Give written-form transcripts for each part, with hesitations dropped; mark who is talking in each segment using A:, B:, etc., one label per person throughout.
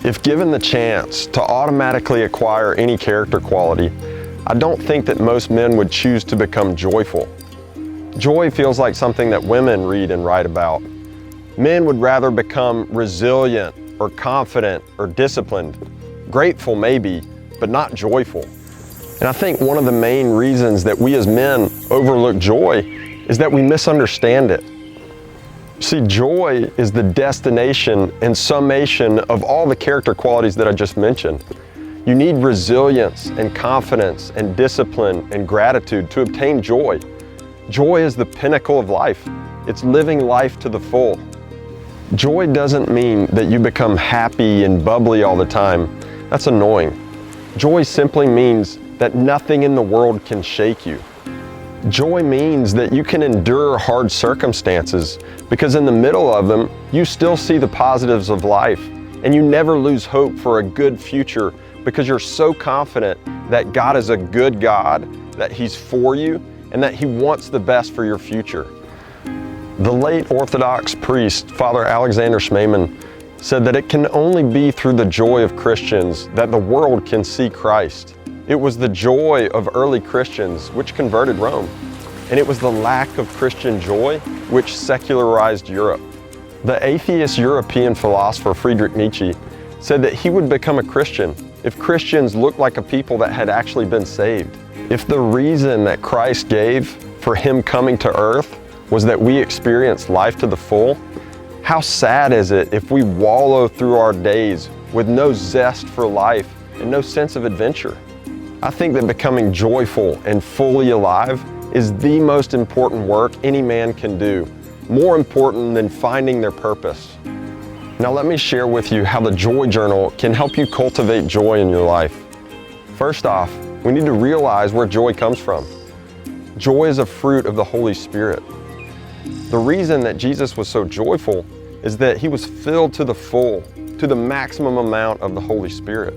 A: If given the chance to automatically acquire any character quality, I don't think that most men would choose to become joyful. Joy feels like something that women read and write about. Men would rather become resilient or confident or disciplined. Grateful maybe, but not joyful. And I think one of the main reasons that we as men overlook joy is that we misunderstand it. See, joy is the destination and summation of all the character qualities that I just mentioned. You need resilience and confidence and discipline and gratitude to obtain joy. Joy is the pinnacle of life. It's living life to the full. Joy doesn't mean that you become happy and bubbly all the time. That's annoying. Joy simply means that nothing in the world can shake you. Joy means that you can endure hard circumstances because in the middle of them, you still see the positives of life and you never lose hope for a good future because you're so confident that God is a good God, that He's for you, and that He wants the best for your future. The late Orthodox priest, Father Alexander Schmemann, said that it can only be through the joy of Christians that the world can see Christ. It was the joy of early Christians which converted Rome, and it was the lack of Christian joy which secularized Europe. The atheist European philosopher Friedrich Nietzsche said that he would become a Christian if Christians looked like a people that had actually been saved. If the reason that Christ gave for Him coming to earth was that we experience life to the full, how sad is it if we wallow through our days with no zest for life and no sense of adventure? I think that becoming joyful and fully alive is the most important work any man can do, more important than finding their purpose. Now let me share with you how the Joy Journal can help you cultivate joy in your life. First off, we need to realize where joy comes from. Joy is a fruit of the Holy Spirit. The reason that Jesus was so joyful is that He was filled to the full, to the maximum amount of the Holy Spirit.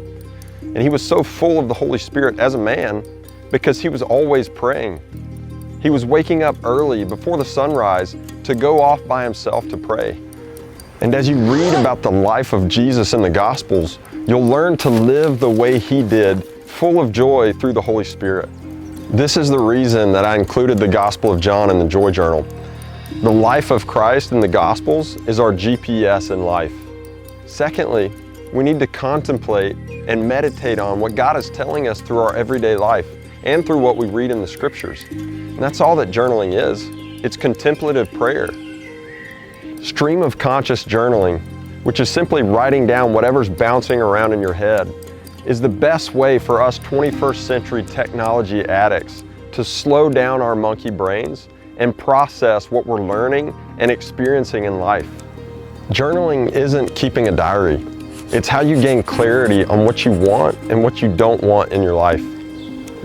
A: And He was so full of the Holy Spirit as a man because He was always praying. He was waking up early before the sunrise to go off by Himself to pray. And as you read about the life of Jesus in the Gospels, you'll learn to live the way He did, full of joy through the Holy Spirit. This is the reason that I included the Gospel of John in the Joy Journal. The life of Christ in the Gospels is our GPS in life. Secondly, we need to contemplate and meditate on what God is telling us through our everyday life and through what we read in the Scriptures. And that's all that journaling is. It's contemplative prayer. Stream of conscious journaling, which is simply writing down whatever's bouncing around in your head, is the best way for us 21st century technology addicts to slow down our monkey brains and process what we're learning and experiencing in life. Journaling isn't keeping a diary. It's how you gain clarity on what you want and what you don't want in your life.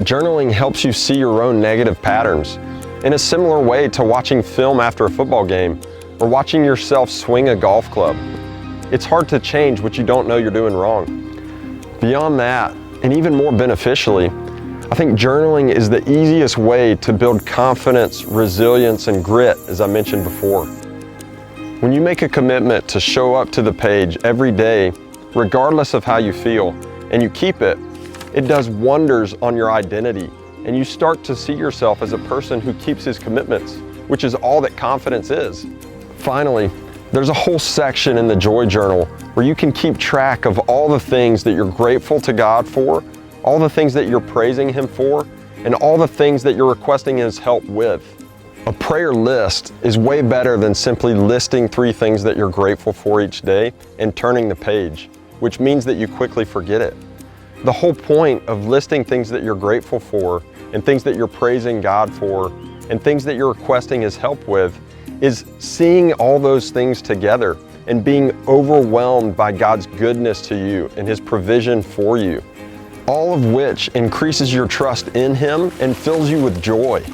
A: Journaling helps you see your own negative patterns in a similar way to watching film after a football game or watching yourself swing a golf club. It's hard to change what you don't know you're doing wrong. Beyond that, and even more beneficially, I think journaling is the easiest way to build confidence, resilience, and grit, as I mentioned before. When you make a commitment to show up to the page every day, regardless of how you feel, and you keep it, it does wonders on your identity, and you start to see yourself as a person who keeps his commitments, which is all that confidence is. Finally, there's a whole section in the Joy Journal where you can keep track of all the things that you're grateful to God for, all the things that you're praising Him for, and all the things that you're requesting His help with. A prayer list is way better than simply listing 3 things that you're grateful for each day and turning the page, which means that you quickly forget it. The whole point of listing things that you're grateful for and things that you're praising God for and things that you're requesting His help with is seeing all those things together and being overwhelmed by God's goodness to you and His provision for you, all of which increases your trust in Him and fills you with joy.